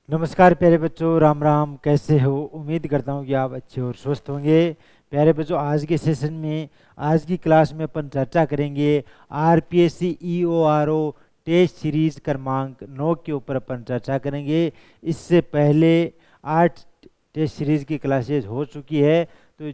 नमस्कार प्यारे बच्चों, राम राम। कैसे हो? उम्मीद करता हूँ कि आप अच्छे और स्वस्थ होंगे। प्यारे बच्चों, आज के सेशन में, आज की क्लास में अपन चर्चा करेंगे आरपीएससी ईओआरओ टेस्ट सीरीज क्रमांक 9 के ऊपर अपन चर्चा करेंगे। इससे पहले 8 टेस्ट सीरीज की क्लासेज हो चुकी है, तो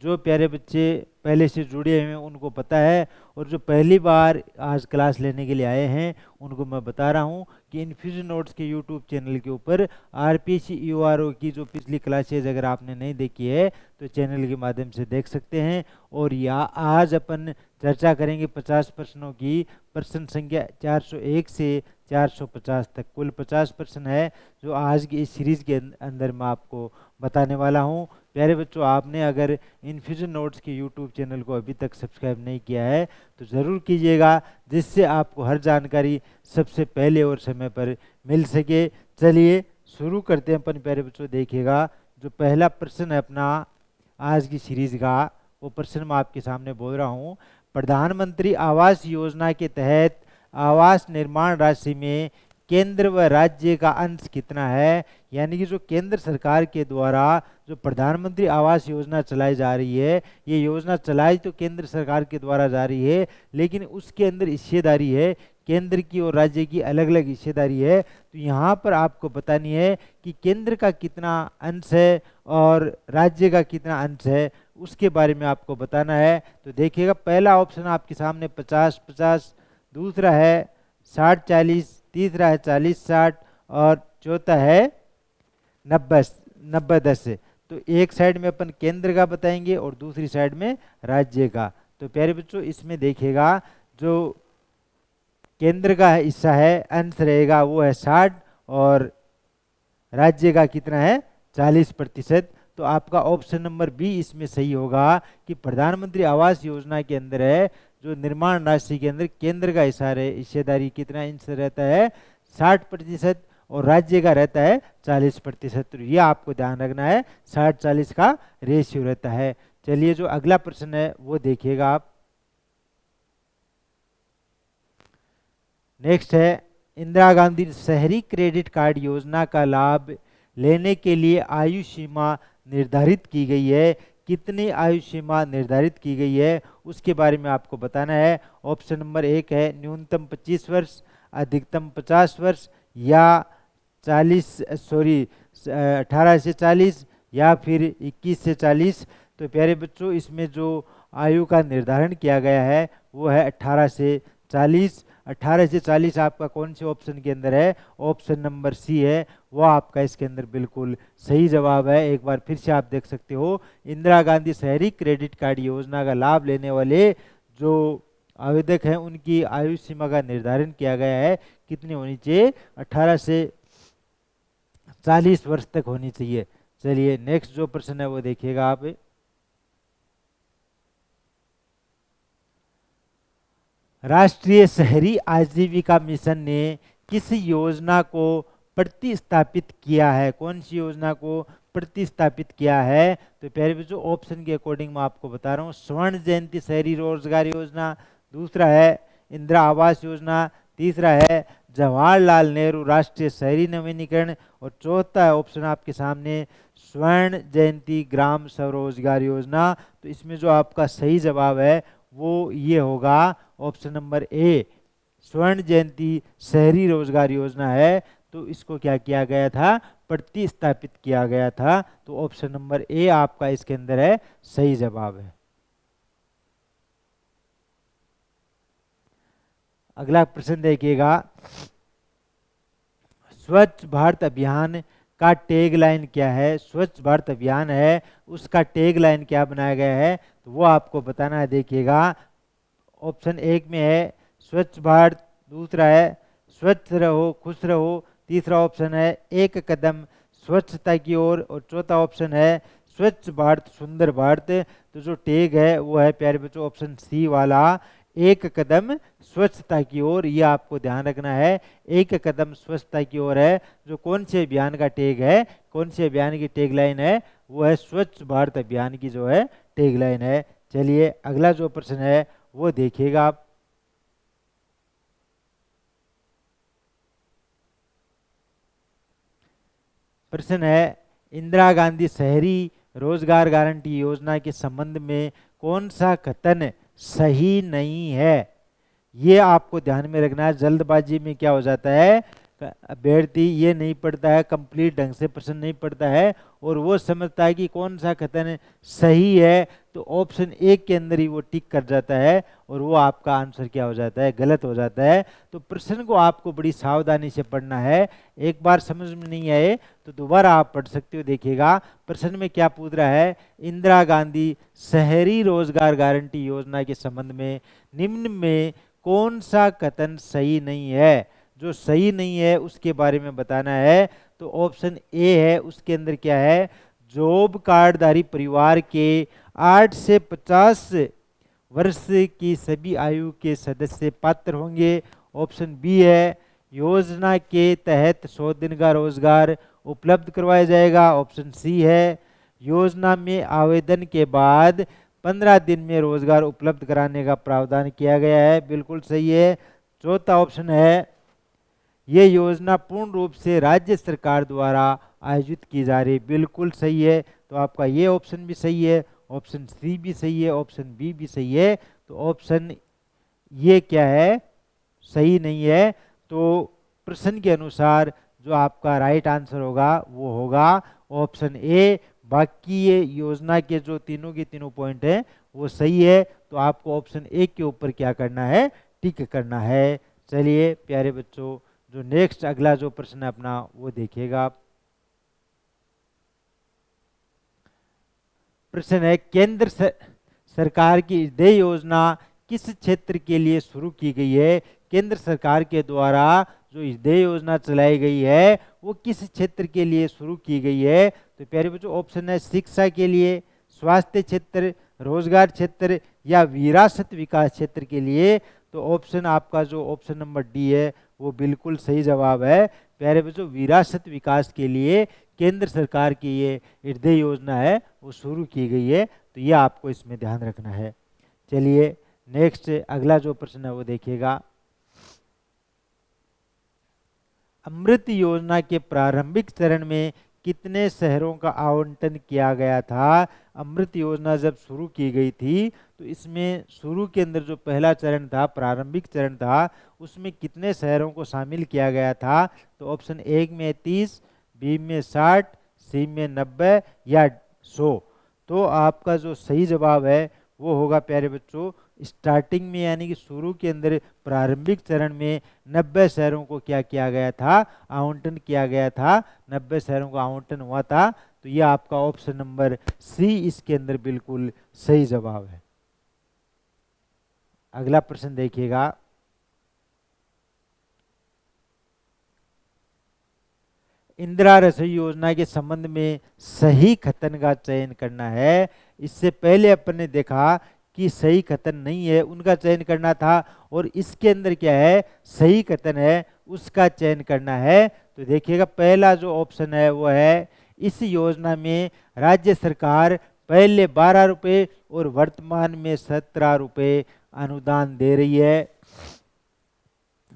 जो प्यारे बच्चे पहले से जुड़े हुए हैं उनको पता है, और जो पहली बार आज क्लास लेने के लिए आए हैं उनको मैं बता रहा हूँ कि इन्फ्यूजन नोट्स के यूट्यूब चैनल के ऊपर आरपीसी ईओआरओ की जो पिछली क्लासेज अगर आपने नहीं देखी है तो चैनल के माध्यम से देख सकते हैं। और या आज अपन चर्चा करेंगे 50 प्रश्नों की। प्रश्न संख्या 401 से 450 तक, कुल 50 प्रश्न है जो आज की इस सीरीज के अंदर मैं आपको बताने वाला हूँ। प्यारे बच्चों, आपने अगर इन्फ्यूजन नोट्स के यूट्यूब चैनल को अभी तक सब्सक्राइब नहीं किया है तो ज़रूर कीजिएगा, जिससे आपको हर जानकारी सबसे पहले और समय पर मिल सके। चलिए शुरू करते हैं अपन। प्यारे बच्चों देखिएगा, जो पहला प्रश्न है अपना आज की सीरीज का, वो प्रश्न मैं आपके सामने बोल रहा हूँ। प्रधानमंत्री आवास योजना के तहत आवास निर्माण राशि में केंद्र व राज्य का अंश कितना है? यानी कि जो केंद्र सरकार के द्वारा जो प्रधानमंत्री आवास योजना चलाई जा रही है, ये योजना चलाई तो केंद्र सरकार के द्वारा जा रही है, लेकिन उसके अंदर हिस्सेदारी है, केंद्र की और राज्य की अलग अलग हिस्सेदारी है। तो यहाँ पर आपको बतानी है कि केंद्र का कितना अंश है और राज्य का कितना अंश है, उसके बारे में आपको बताना है। तो देखिएगा, पहला ऑप्शन आपके सामने 50-50, दूसरा है 60-40, तीसरा है 40-60 और चौथा है 90-10। तो एक साइड में अपन केंद्र का बताएंगे और दूसरी साइड में राज्य का। तो प्यारे बच्चों, इसमें देखिएगा जो केंद्र का हिस्सा है, अंश रहेगा, वो है 60 और राज्य का कितना है? 40%। तो आपका ऑप्शन नंबर बी इसमें सही होगा कि प्रधानमंत्री आवास योजना के अंदर है जो निर्माण राशि के अंदर केंद्र का हिस्सेदारी कितना इंच रहता है? 60% और राज्य का रहता है 40%। तो ये आपको ध्यान रखना है, 60-40 का रेशियो रहता है। चलिए जो अगला प्रश्न है वो देखिएगा आप। नेक्स्ट है, इंदिरा गांधी शहरी क्रेडिट कार्ड योजना का लाभ लेने के लिए आयु सीमा निर्धारित की गई है। कितनी आयु सीमा निर्धारित की गई है उसके बारे में आपको बताना है। ऑप्शन नंबर 1 है न्यूनतम 25 वर्ष, अधिकतम 50 वर्ष, या 18 से 40, या फिर 21 से 40। तो प्यारे बच्चों, इसमें जो आयु का निर्धारण किया गया है वो है 18 से 40। 18 से 40 आपका कौन से ऑप्शन के अंदर है? ऑप्शन नंबर सी है, वो आपका इसके अंदर बिल्कुल सही जवाब है। एक बार फिर से आप देख सकते हो, इंदिरा गांधी शहरी क्रेडिट कार्ड योजना का लाभ लेने वाले जो आवेदक हैं उनकी आयु सीमा का निर्धारण किया गया है, कितनी होनी चाहिए? 18 से 40 वर्ष तक होनी चाहिए। चलिए नेक्स्ट जो प्रश्न है वो देखिएगा आप। राष्ट्रीय शहरी आजीविका मिशन ने किस योजना को प्रतिस्थापित किया है? कौन सी योजना को प्रतिस्थापित किया है? तो प्यारे बच्चों, ऑप्शन के अकॉर्डिंग मैं आपको बता रहा हूँ। स्वर्ण जयंती शहरी रोजगार योजना, दूसरा है इंदिरा आवास योजना, तीसरा है जवाहरलाल नेहरू राष्ट्रीय शहरी नवीनीकरण, और चौथा है ऑप्शन आपके सामने स्वर्ण जयंती ग्राम स्वरोजगार योजना। तो इसमें जो आपका सही जवाब है वो ये होगा, ऑप्शन नंबर ए, स्वर्ण जयंती शहरी रोजगार योजना है। तो इसको क्या किया गया था? प्रतिस्थापित किया गया था। तो ऑप्शन नंबर ए आपका इसके अंदर है सही जवाब है। अगला प्रश्न देखिएगा, स्वच्छ भारत अभियान का टैग लाइन क्या है? स्वच्छ भारत अभियान है, उसका टैग लाइन क्या बनाया गया है? तो वो आपको बताना है। देखिएगा, ऑप्शन एक में है स्वच्छ भारत, दूसरा है स्वच्छ रहो खुश रहो, तीसरा ऑप्शन है एक कदम स्वच्छता की ओर, और चौथा ऑप्शन है स्वच्छ भारत सुंदर भारत। तो जो टैग है वो है प्यारे बच्चों ऑप्शन सी वाला, एक कदम स्वच्छता की ओर। ये आपको ध्यान रखना है, एक कदम स्वच्छता की ओर है। जो कौन से अभियान का टैग है, कौन से अभियान की टैग लाइन है? वो है स्वच्छ भारत अभियान की जो है टैग लाइन है। चलिए अगला जो प्रश्न है वो देखिएगा आप। प्रश्न है, इंदिरा गांधी शहरी रोजगार गारंटी योजना के संबंध में कौन सा कथन सही नहीं है? ये आपको ध्यान में रखना है। जल्दबाजी में क्या हो जाता है, अभ्यर्थी ये नहीं पढ़ता है, कंप्लीट ढंग से प्रश्न नहीं पढ़ता है और वो समझता है कि कौन सा कथन सही है, तो ऑप्शन एक के अंदर ही वो टिक कर जाता है और वो आपका आंसर क्या हो जाता है, गलत हो जाता है। तो प्रश्न को आपको बड़ी सावधानी से पढ़ना है। एक बार समझ में नहीं आए तो दोबारा आप पढ़ सकते हो। देखिएगा प्रश्न में क्या पूछ रहा है, इंदिरा गांधी शहरी रोजगार गारंटी योजना के संबंध में निम्न में कौन सा कथन सही नहीं है? जो सही नहीं है उसके बारे में बताना है। तो ऑप्शन ए है, उसके अंदर क्या है, जॉब कार्डधारी परिवार के 8 से 50 वर्ष की सभी आयु के सदस्य पात्र होंगे। ऑप्शन बी है, योजना के तहत 100 दिन का रोजगार उपलब्ध करवाया जाएगा। ऑप्शन सी है, योजना में आवेदन के बाद 15 दिन में रोजगार उपलब्ध कराने का प्रावधान किया गया है। बिल्कुल सही है। चौथा ऑप्शन है, ये योजना पूर्ण रूप से राज्य सरकार द्वारा आयोजित की जा रही। बिल्कुल सही है। तो आपका ये ऑप्शन भी सही है, ऑप्शन सी भी सही है, ऑप्शन बी भी सही है। तो ऑप्शन ये क्या है, सही नहीं है। तो प्रश्न के अनुसार जो आपका राइट आंसर होगा वो होगा ऑप्शन ए। बाकी ये योजना के जो तीनों के तीनों पॉइंट हैं वो सही है। तो आपको ऑप्शन ए के ऊपर क्या करना है, टिक करना है। चलिए प्यारे बच्चों, जो नेक्स्ट अगला जो प्रश्न है अपना वो देखिएगा आप। प्रश्न है, केंद्र सरकार की देय योजना किस क्षेत्र के लिए शुरू की गई है? केंद्र सरकार के द्वारा जो देय योजना चलाई गई है वो किस क्षेत्र के लिए शुरू की गई है? तो प्यारे बच्चों ऑप्शन है, शिक्षा के लिए, स्वास्थ्य क्षेत्र, रोजगार क्षेत्र या विरासत विकास क्षेत्र के लिए। तो ऑप्शन आपका जो ऑप्शन नंबर डी है वो बिल्कुल सही जवाब है। प्यारे बच्चों, विरासत विकास के लिए केंद्र सरकार की ये हृदय योजना है वो शुरू की गई है। तो ये आपको इसमें ध्यान रखना है। चलिए नेक्स्ट अगला जो प्रश्न है वो देखिएगा। अमृत योजना के प्रारंभिक चरण में कितने शहरों का आवंटन किया गया था? अमृत योजना जब शुरू की गई थी तो इसमें शुरू के अंदर जो पहला चरण था, प्रारंभिक चरण था, उसमें कितने शहरों को शामिल किया गया था? तो ऑप्शन ए में 30, बी में 60, सी में 90 या 100। तो आपका जो सही जवाब है वो होगा प्यारे बच्चों, स्टार्टिंग में यानी कि शुरू के अंदर प्रारंभिक चरण में 90 शहरों को क्या किया गया था, आवंटन किया गया था। 90 शहरों को आवंटन हुआ था। तो यह आपका ऑप्शन नंबर सी इसके अंदर बिल्कुल सही जवाब है। अगला प्रश्न देखिएगा। इंदिरा रसोई योजना के संबंध में सही कथन का चयन करना है। इससे पहले अपन ने देखा कि सही कथन नहीं है उनका चयन करना था, और इसके अंदर क्या है, सही कथन है उसका चयन करना है। तो देखिएगा पहला जो ऑप्शन है वो है, इस योजना में राज्य सरकार पहले 12 रुपये और वर्तमान में 17 रुपये अनुदान दे रही है।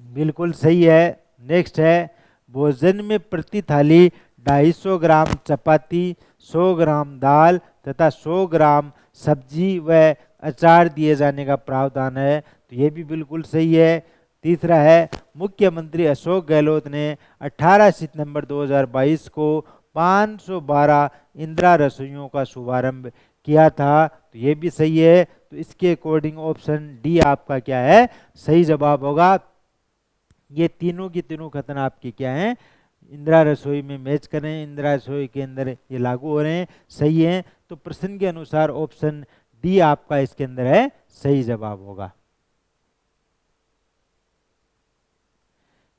बिल्कुल सही है। नेक्स्ट है, भोजन में प्रति थाली 250 ग्राम चपाती, 100 ग्राम दाल तथा 100 ग्राम सब्जी व अचार दिए जाने का प्रावधान है। तो ये भी बिल्कुल सही है। तीसरा है, मुख्यमंत्री अशोक गहलोत ने 18 सितंबर 2022 को 512 इंदिरा रसोइयों का शुभारंभ किया था। तो ये भी सही है। तो इसके अकॉर्डिंग ऑप्शन डी आपका क्या है, सही जवाब होगा। ये तीनों की तीनों कथन आपके क्या हैं, इंदिरा रसोई में मैच कर रहे हैं, इंदिरा रसोई के अंदर ये लागू हो रहे हैं, सही हैं। तो प्रश्न के अनुसार ऑप्शन डी आपका इसके अंदर है सही जवाब होगा।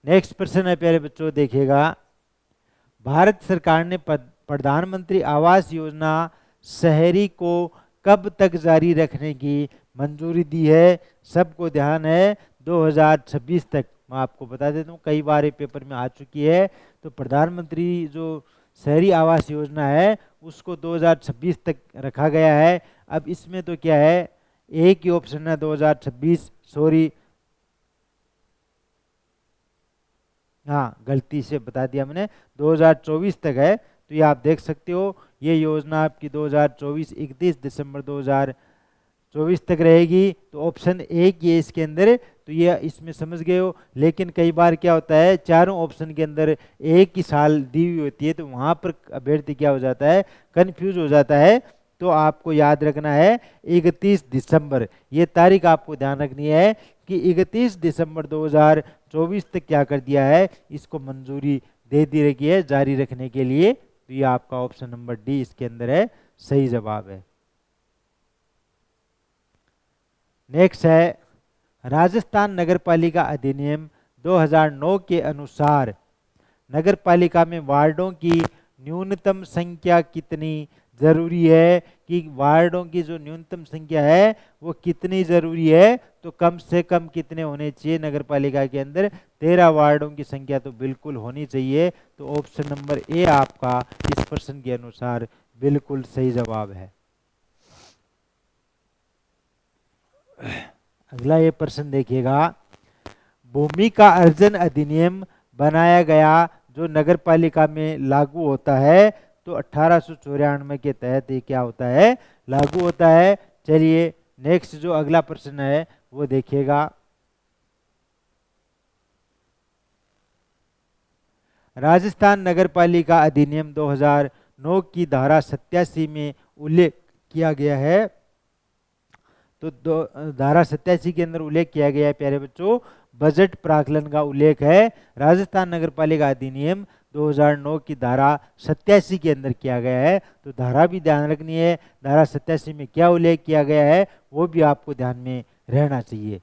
नेक्स्ट प्रश्न है प्यारे बच्चों, देखिएगा। भारत सरकार ने प्रधानमंत्री आवास योजना शहरी को कब तक जारी रखने की मंजूरी दी है? सबको ध्यान है 2026 तक। मैं आपको बता देता हूँ, कई बार ये पेपर में आ चुकी है। तो प्रधानमंत्री जो शहरी आवास योजना है उसको 2026 तक रखा गया है। अब इसमें तो क्या है, एक ही ऑप्शन है 2026, सॉरी हाँ, गलती से बता दिया मैंने, 2024 तक है। तो ये आप देख सकते हो, ये योजना आपकी 2024 31 दिसंबर 2024 तक रहेगी। तो ऑप्शन एक ये इसके अंदर, तो ये इसमें समझ गए हो। लेकिन कई बार क्या होता है, चारों ऑप्शन के अंदर एक ही साल दी हुई होती है, तो वहाँ पर अभ्यर्थी क्या हो जाता है, कन्फ्यूज हो जाता है। तो आपको याद रखना है 31 दिसंबर, ये तारीख आपको ध्यान रखनी है कि 31 दिसंबर 2024 तक क्या कर दिया है, इसको मंजूरी दे दी रखी है जारी रखने के लिए। तो ये आपका ऑप्शन नंबर डी इसके अंदर है, सही जवाब है। नेक्स्ट है, राजस्थान नगरपालिका अधिनियम 2009 के अनुसार नगरपालिका में वार्डों की न्यूनतम संख्या कितनी जरूरी है, कि वार्डों की जो न्यूनतम संख्या है वो कितनी जरूरी है। तो कम से कम कितने होने चाहिए नगरपालिका के अंदर, 13 वार्डों की संख्या तो बिल्कुल होनी चाहिए। तो ऑप्शन नंबर ए आपका इस प्रश्न के अनुसार बिल्कुल सही जवाब है। अगला ये प्रश्न देखिएगा, भूमि का अर्जन अधिनियम बनाया गया जो नगरपालिका में लागू होता है, तो 1894 के तहत ये क्या होता है, लागू होता है। चलिए नेक्स्ट जो अगला प्रश्न है वो देखिएगा, राजस्थान नगरपालिका अधिनियम 2009 की धारा 87 में उल्लेख किया गया है। तो धारा 87 के अंदर उल्लेख किया गया है प्यारे बच्चों, बजट प्राकलन का उल्लेख है। राजस्थान नगरपालिका अधिनियम 2009 की धारा 87 के अंदर किया गया है। तो धारा भी ध्यान रखनी है, धारा 87 में क्या उल्लेख किया गया है वो भी आपको ध्यान में रहना चाहिए।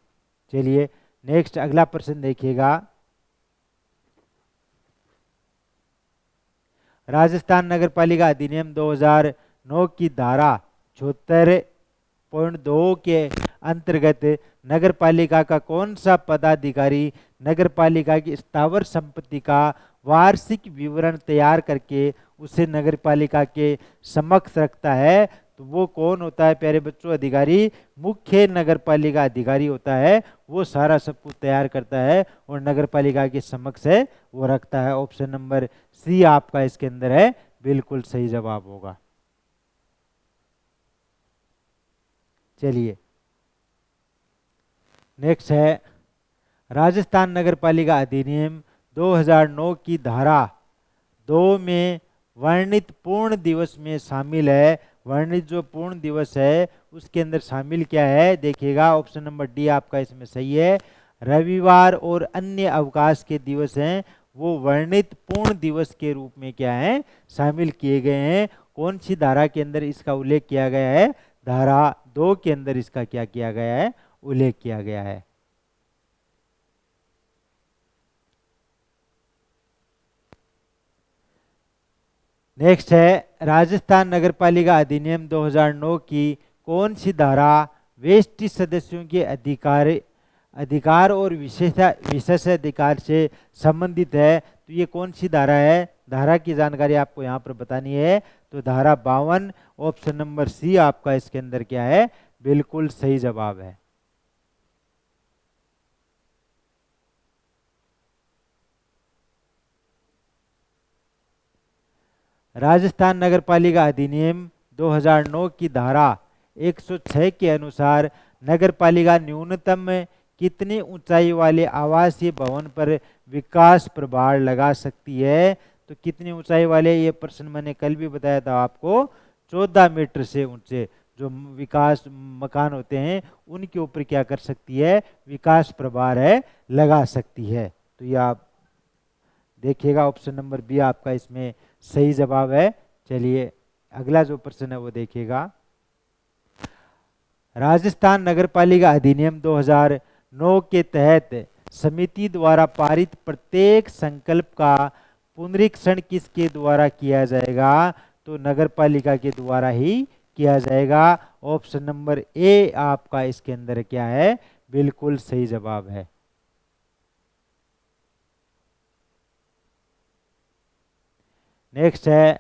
चलिए नेक्स्ट अगला प्रश्न देखिएगा, राजस्थान नगरपालिका अधिनियम 2009 की धारा 76.2 के अंतर्गत नगरपालिका का कौन सा पदाधिकारी नगरपालिका की स्थावर संपत्ति का वार्षिक विवरण तैयार करके उसे नगरपालिका के समक्ष रखता है। तो वो कौन होता है प्यारे बच्चों, अधिकारी मुख्य नगरपालिका अधिकारी होता है, वो सारा सब कुछ तैयार करता है और नगरपालिका के समक्ष है वो रखता है। ऑप्शन नंबर सी आपका इसके अंदर है, बिल्कुल सही जवाब होगा। चलिए नेक्स्ट है, राजस्थान नगरपालिका अधिनियम 2009 की धारा 2 में वर्णित पूर्ण दिवस में शामिल है, वर्णित जो पूर्ण दिवस है उसके अंदर शामिल क्या है, देखिएगा ऑप्शन नंबर डी आपका इसमें सही है। रविवार और अन्य अवकाश के दिवस हैं वो वर्णित पूर्ण दिवस के रूप में क्या है, शामिल किए गए हैं। कौन सी धारा के अंदर इसका उल्लेख किया गया है, धारा 2 के अंदर इसका क्या किया गया है, उल्लेख किया गया है। नेक्स्ट है, राजस्थान नगरपालिका अधिनियम 2009 की कौन सी धारा वेष्टि सदस्यों के अधिकार और विशेषाधिकार से संबंधित है। तो ये कौन सी धारा है, धारा की जानकारी आपको यहाँ पर बतानी है। तो धारा 52, ऑप्शन नंबर सी आपका इसके अंदर क्या है, बिल्कुल सही जवाब है। राजस्थान नगरपालिका अधिनियम 2009 की धारा 106 के अनुसार नगरपालिका न्यूनतम कितनी ऊंचाई वाले आवासीय भवन पर विकास प्रभार लगा सकती है। तो कितनी ऊंचाई वाले, ये प्रश्न मैंने कल भी बताया था आपको, 14 मीटर से ऊंचे जो विकास मकान होते हैं उनके ऊपर क्या कर सकती है, विकास प्रभार है लगा सकती है। तो ये आप देखिएगा ऑप्शन नंबर बी आपका इसमें सही जवाब है। चलिए अगला जो प्रश्न है वो देखिएगा, राजस्थान नगरपालिका अधिनियम 2009 के तहत समिति द्वारा पारित प्रत्येक संकल्प का पुनरीक्षण किसके द्वारा किया जाएगा। तो नगरपालिका के द्वारा ही किया जाएगा। ऑप्शन नंबर ए आपका इसके अंदर क्या है, बिल्कुल सही जवाब है। नेक्स्ट है,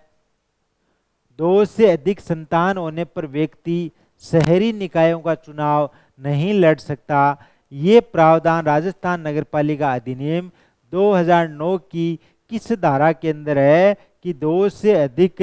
2 से अधिक संतान होने पर व्यक्ति शहरी निकायों का चुनाव नहीं लड़ सकता। ये प्रावधान राजस्थान नगरपालिका अधिनियम 2009 की किस धारा के अंदर है कि दो से अधिक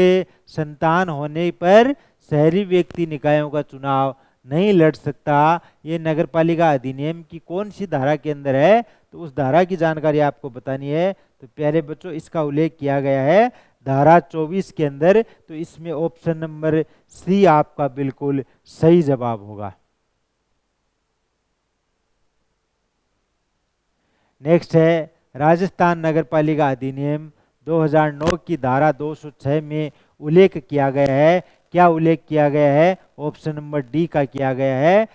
संतान होने पर शहरी व्यक्ति निकायों का चुनाव नहीं लड़ सकता? ये नगरपालिका अधिनियम की कौन सी धारा के अंदर है? तो उस धारा की जानकारी आपको बतानी है। तो प्यारे बच्चों, इसका उल्लेख किया गया है धारा 24 के अंदर। तो इसमें ऑप्शन नंबर सी आपका बिल्कुल सही जवाब होगा। नेक्स्ट है राजस्थान नगरपालिका अधिनियम 2009 की धारा 206 में उल्लेख किया गया है। क्या उल्लेख किया गया है? ऑप्शन नंबर डी का किया गया है,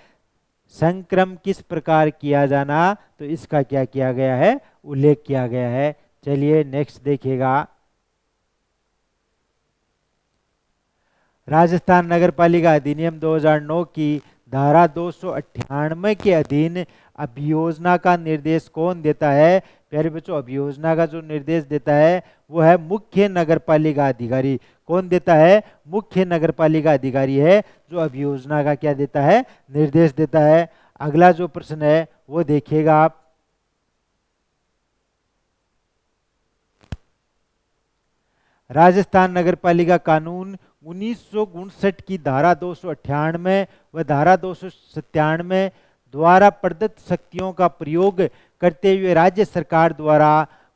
संक्रम किस प्रकार किया जाना। तो इसका क्या किया गया है? उल्लेख किया गया है। चलिए नेक्स्ट देखिएगा, राजस्थान नगरपालिका अधिनियम 2009 की धारा 298 के अधीन अभियोजना का निर्देश कौन देता है? प्यारे बच्चों, अभियोजना का जो निर्देश देता है वो है मुख्य नगरपालिका अधिकारी। कौन देता है? मुख्य नगरपालिका अधिकारी है जो अभियोजना का क्या देता है? निर्देश देता है। अगला जो प्रश्न है वो देखिएगा आप, राजस्थान नगरपालिका कानून 1959 की धारा 298 व धारा 297 द्वारा प्रदत्त शक्तियों का प्रयोग करते हुए राज्य सरकार द्वारा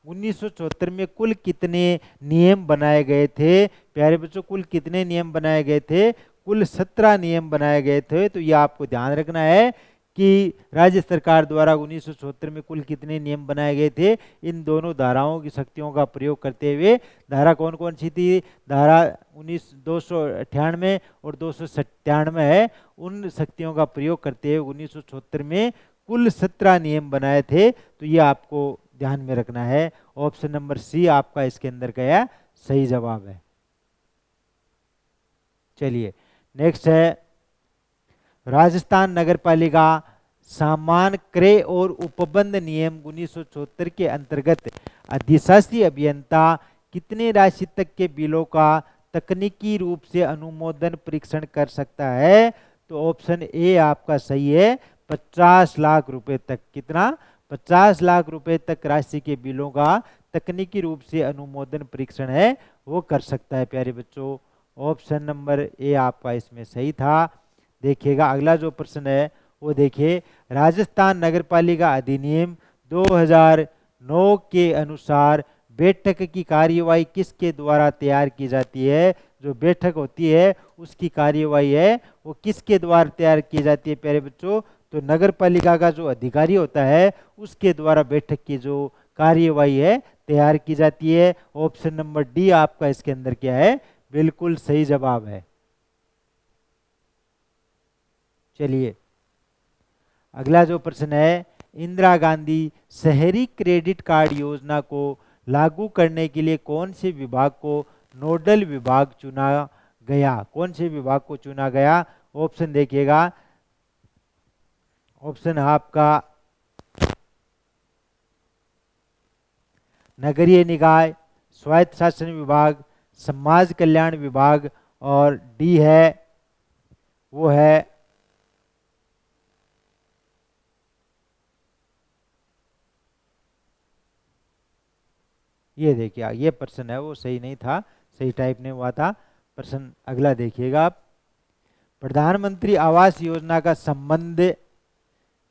1974 में कुल कितने नियम बनाए गए थे? प्यारे बच्चों, कुल कितने नियम बनाए गए थे? कुल 17 नियम बनाए गए थे। तो ये आपको ध्यान रखना है कि राज्य सरकार द्वारा 1974 में कुल कितने नियम बनाए गए थे। इन दोनों धाराओं की शक्तियों का प्रयोग करते हुए, धारा कौन कौन सी थी? धारा 298 और 297 है। उन शक्तियों का प्रयोग करते हुए 1974 में कुल 17 नियम बनाए थे। तो ये आपको ध्यान में रखना है। ऑप्शन नंबर सी आपका इसके अंदर का सही जवाब है। चलिए नेक्स्ट है, राजस्थान नगरपालिका सामान्य क्रय और उपबंध नियम 1974 के अंतर्गत अधिशासी अभियंता कितने राशि तक के बिलों का तकनीकी रूप से अनुमोदन परीक्षण कर सकता है? तो ऑप्शन ए आपका सही है, 50 लाख रुपए तक। कितना? 50 लाख रुपए तक राशि के बिलों का तकनीकी रूप से अनुमोदन परीक्षण है वो कर सकता है। प्यारे बच्चों, ऑप्शन नंबर ए आपका इसमें सही था। देखिएगा अगला जो प्रश्न है वो देखिए, राजस्थान नगरपालिका अधिनियम 2009 के अनुसार बैठक की कार्यवाही किसके द्वारा तैयार की जाती है? जो बैठक होती है उसकी कार्यवाही है वो किसके द्वारा तैयार की जाती है? प्यारे बच्चों, तो नगरपालिका का जो अधिकारी होता है उसके द्वारा बैठक की जो कार्यवाही है तैयार की जाती है। ऑप्शन नंबर डी आपका इसके अंदर क्या है? बिल्कुल सही जवाब है। चलिए अगला जो प्रश्न है, इंदिरा गांधी शहरी क्रेडिट कार्ड योजना को लागू करने के लिए कौन से विभाग को नोडल विभाग चुना गया? कौन से विभाग को चुना गया? ऑप्शन देखिएगा, ऑप्शन आपका नगरीय निकाय, स्वायत्त शासन विभाग, समाज कल्याण विभाग, और डी है वो है ये देखिए, ये प्रश्न है वो सही नहीं था, सही टाइप नहीं हुआ था प्रश्न। अगला देखिएगा आप, प्रधानमंत्री आवास योजना का संबंध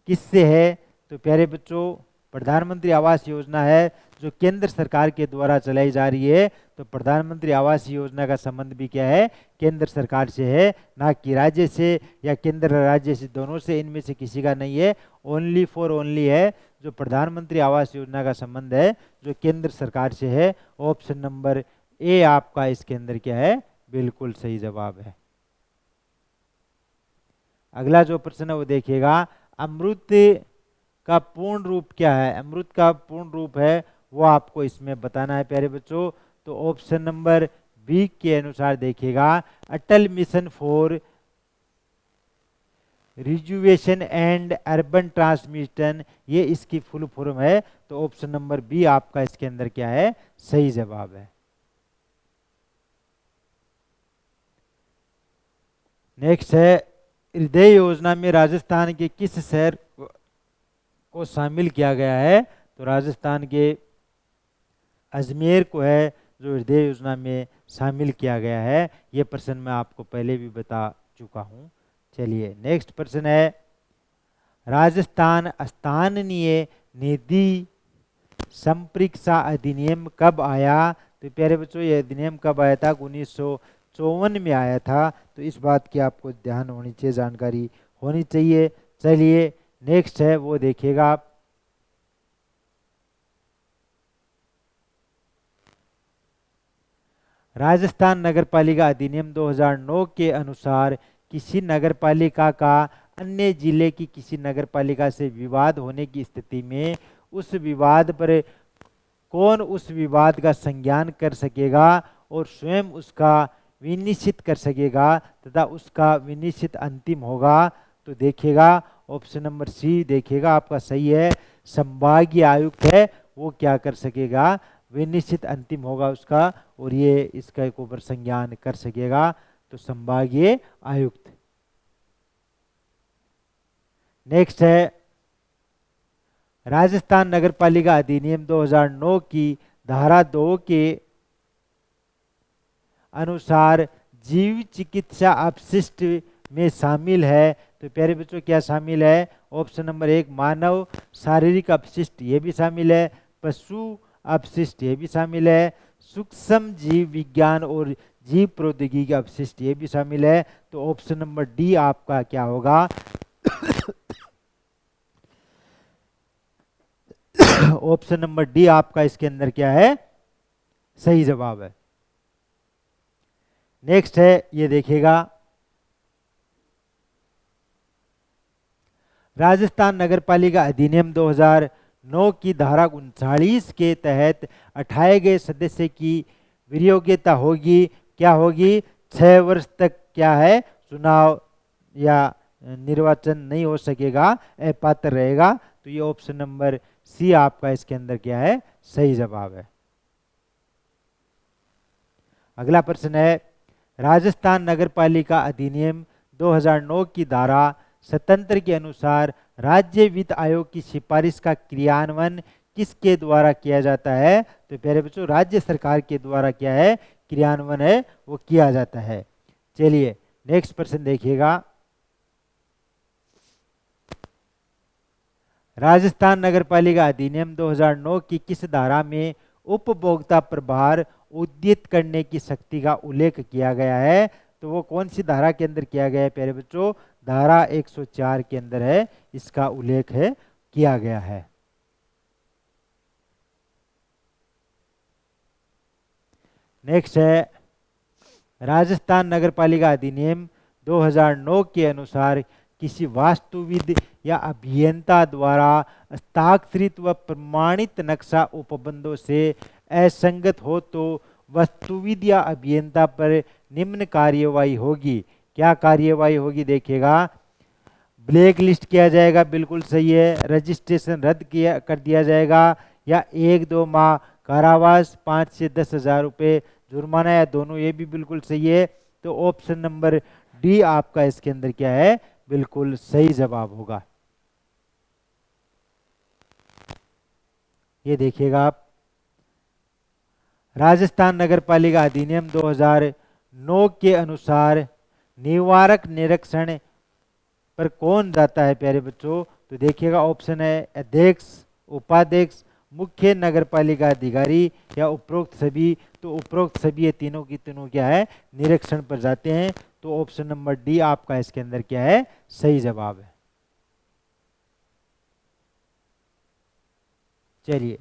किससे है? तो प्यारे बच्चों, प्रधानमंत्री आवास योजना है जो केंद्र सरकार के द्वारा चलाई जा रही है। तो प्रधानमंत्री आवास योजना का संबंध भी क्या है? केंद्र सरकार से है, ना कि राज्य से या केंद्र राज्य से, दोनों से, इनमें से किसी का नहीं है। ओनली फॉर ओनली है जो प्रधानमंत्री आवास योजना का संबंध है जो केंद्र सरकार से है। ऑप्शन नंबर ए आपका इसके अंदर क्या है? बिल्कुल सही जवाब है। अगला जो प्रश्न है वो देखिएगा, अमृत का पूर्ण रूप क्या है? अमृत का पूर्ण रूप है वो आपको इसमें बताना है प्यारे बच्चों। तो ऑप्शन नंबर बी के अनुसार देखिएगा, Atal mission for rejuvenation and urban transmission, ये इसकी फुल फॉर्म है। तो ऑप्शन नंबर बी आपका इसके अंदर क्या है? सही जवाब है। नेक्स्ट है, हृदय योजना में राजस्थान के किस शहर को शामिल किया गया है? तो राजस्थान के अजमेर को है जो हृदय योजना में शामिल किया गया है। ये प्रश्न मैं आपको पहले भी बता चुका हूँ। चलिए नेक्स्ट प्रश्न है, राजस्थान स्थानीय निधि संप्रेषण अधिनियम कब आया? तो प्यारे बच्चों ये अधिनियम कब आया था? 1954 में आया था। तो इस बात की आपको ध्यान होनी चाहिए, जानकारी होनी चाहिए। चलिए नेक्स्ट है वो देखिएगा आप, राजस्थान नगरपालिका अधिनियम 2009 के अनुसार किसी नगरपालिका का अन्य जिले की किसी नगरपालिका से विवाद होने की स्थिति में उस विवाद पर कौन उस विवाद का संज्ञान कर सकेगा और स्वयं उसका विनिश्चित कर सकेगा तथा उसका विनिश्चित अंतिम होगा? तो देखिएगा ऑप्शन नंबर सी देखिएगा आपका सही है। संभागीय आयुक्त है वो क्या कर सकेगा? विनिश्चित अंतिम होगा उसका, और ये इसका एक ऊपर संज्ञान कर सकेगा। तो संभागीय आयुक्त। नेक्स्ट है, राजस्थान नगरपालिका अधिनियम 2009 की धारा 2 के अनुसार जीव चिकित्सा अपशिष्ट में शामिल है। तो प्यारे बच्चों क्या शामिल है? ऑप्शन नंबर 1 मानव शारीरिक अपशिष्ट ये भी शामिल है, पशु अपशिष्ट ये भी शामिल है, सूक्ष्म जीव विज्ञान और जीव प्रौद्योगिकी अपशिष्ट ये भी शामिल है। तो ऑप्शन नंबर डी आपका क्या होगा? ऑप्शन नंबर डी आपका इसके अंदर क्या है? सही जवाब है। नेक्स्ट है ये देखिएगा, राजस्थान नगरपालिका अधिनियम 2009 की धारा 39 के तहत उठाए गए सदस्य की वियोग्यता होगी क्या होगी? 6 वर्ष तक क्या है? चुनाव या निर्वाचन नहीं हो सकेगा, अपात्र रहेगा। तो ये ऑप्शन नंबर सी आपका इसके अंदर क्या है? सही जवाब है। अगला प्रश्न है, राजस्थान नगरपालिका अधिनियम 2009 की धारा 77 के अनुसार राज्य वित्त आयोग की सिफारिश का क्रियान्वयन किसके द्वारा किया जाता है? तो प्यारे बच्चों राज्य सरकार के द्वारा क्या है? क्रियान्वयन है वो किया जाता है। चलिए नेक्स्ट प्रश्न देखिएगा, राजस्थान नगरपालिका अधिनियम 2009 की किस धारा में उपभोक्ता प्रभार उद्यत करने की शक्ति का उल्लेख किया गया है? तो वो कौन सी धारा के अंदर किया गया है प्यारे बच्चों? धारा 104 के अंदर है इसका उल्लेख है किया गया है। नेक्स्ट है, राजस्थान नगरपालिका अधिनियम 2009 के अनुसार किसी वास्तुविद या अभियंता द्वारा हस्ताक्षरित व प्रमाणित नक्शा उपबंधों से असंगत हो तो वास्तुविद या अभियंता पर निम्न कार्यवाही होगी। क्या कार्यवाही होगी? देखिएगा, ब्लैक लिस्ट किया जाएगा, बिल्कुल सही है। रजिस्ट्रेशन रद्द किया कर दिया जाएगा, या 1-2 माह कारावास, 5 से 10 हजार रुपये जुर्माना, या दोनों, ये भी बिल्कुल सही है। तो ऑप्शन नंबर डी आपका इसके अंदर क्या है? बिल्कुल सही जवाब होगा। ये देखिएगा आप, राजस्थान नगरपालिका अधिनियम 2009 के अनुसार निवारक निरीक्षण पर कौन जाता है प्यारे बच्चों? तो देखिएगा ऑप्शन है अध्यक्ष, उपाध्यक्ष, मुख्य नगरपालिका अधिकारी या उपरोक्त सभी। तो उपरोक्त सभी ये तीनों की तीनों क्या है? निरीक्षण पर जाते हैं। तो ऑप्शन नंबर डी आपका इसके अंदर क्या है? सही जवाब है। चलिए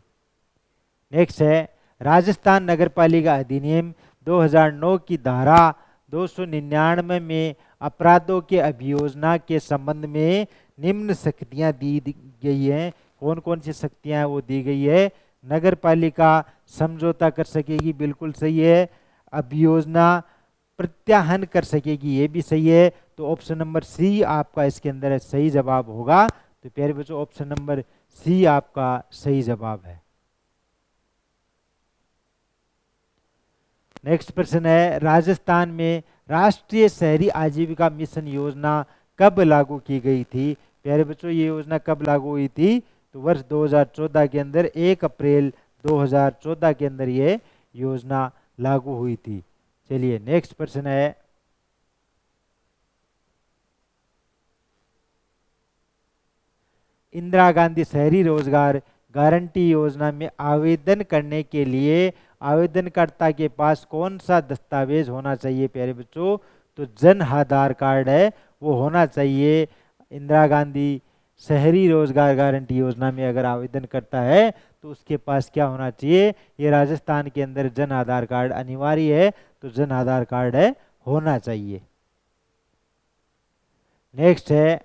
नेक्स्ट है, राजस्थान नगरपालिका अधिनियम 2009 की धारा 299 में अपराधों के अभियोजना के संबंध में निम्न शक्तियां दी गई हैं। कौन कौन सी शक्तियां वो दी गई है? नगरपालिका समझौता कर सकेगी, बिल्कुल सही है। अभियोजना प्रत्याहन कर सकेगी, ये भी सही है। तो ऑप्शन नंबर सी आपका इसके अंदर सही जवाब होगा। तो प्यारे बच्चों ऑप्शन नंबर सी आपका सही जवाब है। नेक्स्ट प्रश्न है, राजस्थान में राष्ट्रीय शहरी आजीविका मिशन योजना कब लागू की गई थी? प्यारे बच्चों ये योजना कब लागू हुई थी? तो वर्ष 2014 के अंदर 1 अप्रैल 2014 के अंदर ये योजना लागू हुई थी। चलिए नेक्स्ट प्रश्न है, इंदिरा गांधी शहरी रोजगार गारंटी योजना में आवेदन करने के लिए आवेदनकर्ता के पास कौन सा दस्तावेज होना चाहिए प्यारे बच्चों? तो जन आधार कार्ड है वो होना चाहिए। इंदिरा गांधी शहरी रोजगार गारंटी योजना में अगर आवेदन करता है तो उसके पास क्या होना चाहिए? ये राजस्थान के अंदर जन आधार कार्ड अनिवार्य है, तो जन आधार कार्ड है होना चाहिए। नेक्स्ट है,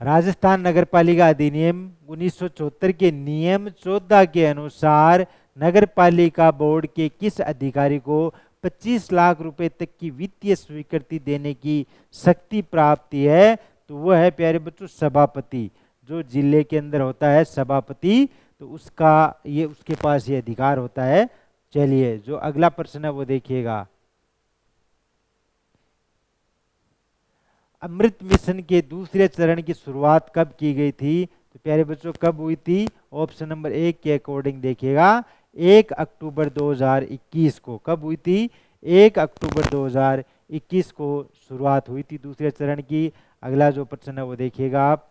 राजस्थान नगरपालिका अधिनियम 1974 के नियम 14 के अनुसार नगरपालिका बोर्ड के किस अधिकारी को 25 लाख रुपए तक की वित्तीय स्वीकृति देने की शक्ति प्राप्त है? तो वह है प्यारे बच्चों सभापति। जो जिले के अंदर होता है सभापति, तो उसके पास ये अधिकार होता है। चलिए जो अगला प्रश्न है वो देखिएगा, अमृत मिशन के दूसरे चरण की शुरुआत कब की गई थी? तो प्यारे बच्चों कब हुई थी? ऑप्शन नंबर 1 के अकॉर्डिंग देखिएगा 1 अक्टूबर 2021 को। कब हुई थी? 1 अक्टूबर 2021 को शुरुआत हुई थी दूसरे चरण की। अगला जो प्रश्न है वो देखिएगा आप,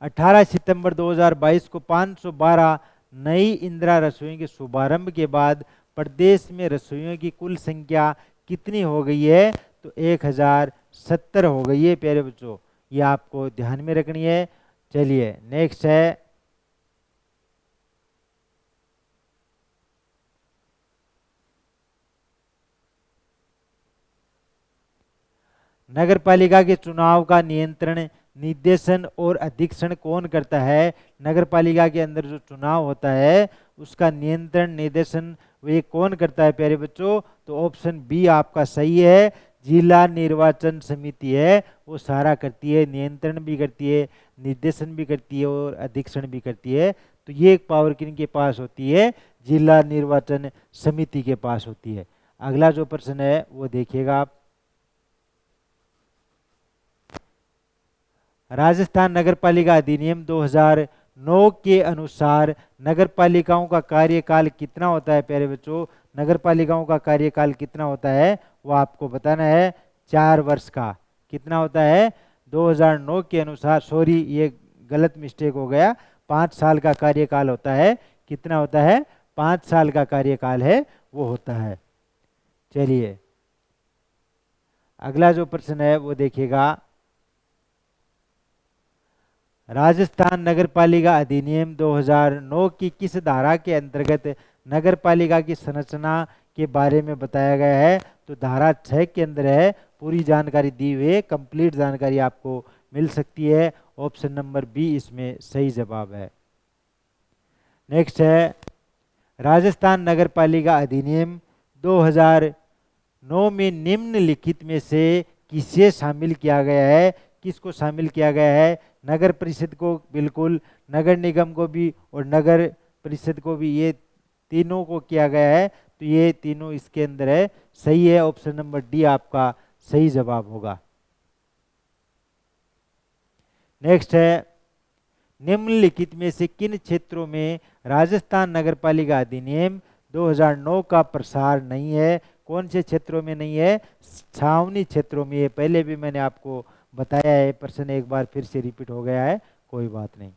18 सितंबर 2022 को 512 नई इंदिरा रसोइयों के शुभारंभ के बाद प्रदेश में रसोइयों की कुल संख्या कितनी हो गई है? तो 1070 हो गई है प्यारे बच्चों, ये आपको ध्यान में रखनी है। चलिए नेक्स्ट है, नगरपालिका के चुनाव का नियंत्रण निर्देशन और अधीक्षण कौन करता है? नगरपालिका के अंदर जो चुनाव होता है उसका नियंत्रण निर्देशन वे कौन करता है प्यारे बच्चों? तो ऑप्शन बी आपका सही है, जिला निर्वाचन समिति है वो सारा करती है, नियंत्रण भी करती है, निर्देशन भी करती है और अधीक्षण भी करती है। तो ये एक पावर किन के पास होती है? जिला निर्वाचन समिति के पास होती है। अगला जो प्रश्न है वो देखिएगा आप, राजस्थान नगरपालिका अधिनियम 2009 के अनुसार नगरपालिकाओं का कार्यकाल कितना होता है प्यारे बच्चों? नगरपालिकाओं का कार्यकाल कितना होता है वो आपको बताना है, 4 वर्ष का। कितना होता है? 2009 के अनुसार, सॉरी ये गलत मिस्टेक हो गया, 5 साल का कार्यकाल होता है। कितना होता है? 5 साल का कार्यकाल है वो होता है। चलिए अगला जो प्रश्न है वो देखिएगा, राजस्थान नगरपालिका अधिनियम 2009 की किस धारा के अंतर्गत नगरपालिका की संरचना के बारे में बताया गया है? तो धारा 6 के अंदर है, पूरी जानकारी दी हुई है, कंप्लीट जानकारी आपको मिल सकती है। ऑप्शन नंबर बी इसमें सही जवाब है। नेक्स्ट है, राजस्थान नगरपालिका अधिनियम 2009 में निम्नलिखित में से किसे शामिल किया गया है? किसको शामिल किया गया है? नगर परिषद को बिल्कुल, नगर निगम को भी और नगर परिषद को भी, ये तीनों को किया गया है। तो ये तीनों इसके अंदर है, सही है। ऑप्शन नंबर डी आपका सही जवाब होगा। नेक्स्ट है, निम्नलिखित में से किन क्षेत्रों में राजस्थान नगरपालिका अधिनियम 2009 का प्रसार नहीं है? कौन से क्षेत्रों में नहीं है? छावनी क्षेत्रों में। पहले भी मैंने आपको बताया है, प्रश्न एक बार फिर से रिपीट हो गया है, कोई बात नहीं।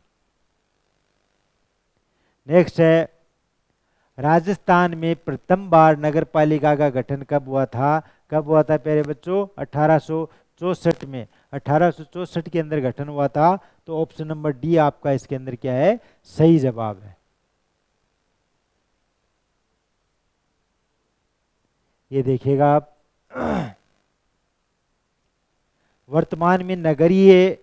नेक्स्ट है, राजस्थान में प्रथम बार नगरपालिका का गठन कब हुआ था? कब हुआ था प्यारे बच्चों? 1864 में। 1864 के अंदर गठन हुआ था। तो ऑप्शन नंबर डी आपका इसके अंदर क्या है? सही जवाब है। ये देखिएगा आप, वर्तमान में नगरीय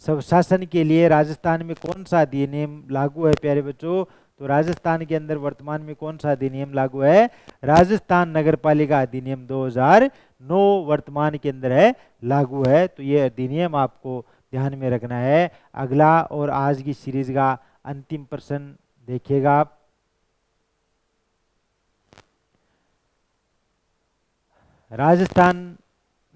स्वशासन के लिए राजस्थान में कौन सा अधिनियम लागू है प्यारे बच्चों? तो राजस्थान के अंदर वर्तमान में कौन सा अधिनियम लागू है? राजस्थान नगरपालिका अधिनियम 2009 वर्तमान के अंदर है, लागू है। तो ये अधिनियम आपको ध्यान में रखना है। अगला और आज की सीरीज का अंतिम प्रश्न देखिएगा आप, राजस्थान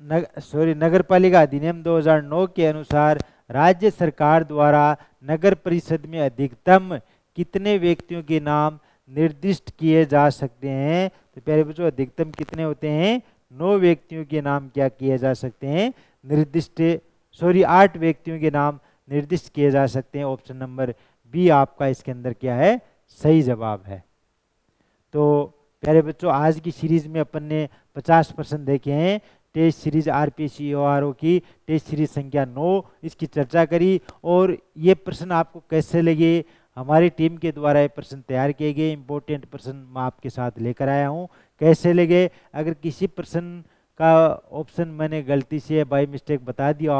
नगर पालिका अधिनियम 2009 के अनुसार राज्य सरकार द्वारा नगर परिषद में अधिकतम कितने व्यक्तियों के नाम निर्दिष्ट किए जा सकते हैं? तो प्यारे बच्चों, अधिकतम कितने होते हैं? 9 व्यक्तियों के नाम क्या किए जा सकते हैं? निर्दिष्ट 8 व्यक्तियों के नाम निर्दिष्ट किए जा सकते हैं। ऑप्शन नंबर बी आपका इसके अंदर क्या है? सही जवाब है। तो प्यारे बच्चों, आज की सीरीज में अपन ने 50 प्रश्न देखे हैं। टेस्ट सीरीज आरपीएससी ईओआरओ की टेस्ट सीरीज संख्या 9 इसकी चर्चा करी। और ये प्रश्न आपको कैसे लगे? हमारी टीम के द्वारा ये प्रश्न तैयार किए गए इंपॉर्टेंट प्रश्न मैं आपके साथ लेकर आया हूँ। कैसे लगे? अगर किसी प्रश्न का ऑप्शन मैंने गलती से बाय मिस्टेक बता दिया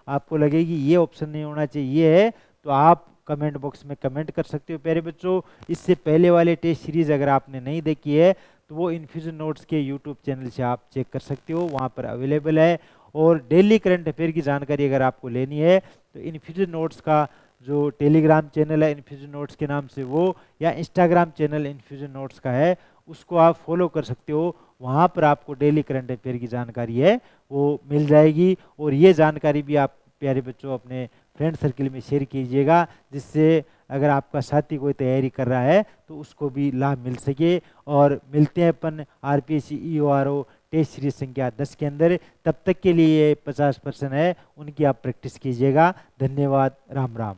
आपको लगे कि ये ऑप्शन नहीं होना चाहिए है, तो आप कमेंट बॉक्स में कमेंट कर सकते हो। प्यारे बच्चों, इससे पहले वाले टेस्ट सीरीज अगर आपने नहीं देखी है तो वो इन्फ्यूजन नोट्स के यूट्यूब चैनल से आप चेक कर सकते हो, वहाँ पर अवेलेबल है। और डेली करंट अफेयर की जानकारी अगर आपको लेनी है तो इन्फ्यूजन नोट्स का जो टेलीग्राम चैनल है इन्फ्यूजन नोट्स के नाम से, वो या इंस्टाग्राम चैनल इन्फ्यूजन नोट्स का है, उसको आप फॉलो कर सकते हो। वहाँ पर आपको डेली करंट अफेयर की जानकारी है वो मिल जाएगी। और ये जानकारी भी आप प्यारे बच्चों अपने फ्रेंड सर्किल में शेयर कीजिएगा, जिससे अगर आपका साथी कोई तैयारी कर रहा है तो उसको भी लाभ मिल सके। और मिलते हैं अपन आरपीएससी ईओआरओ टेस्ट सीरीज संख्या 10 के अंदर। तब तक के लिए 50 प्रश्न है, उनकी आप प्रैक्टिस कीजिएगा। धन्यवाद। राम राम।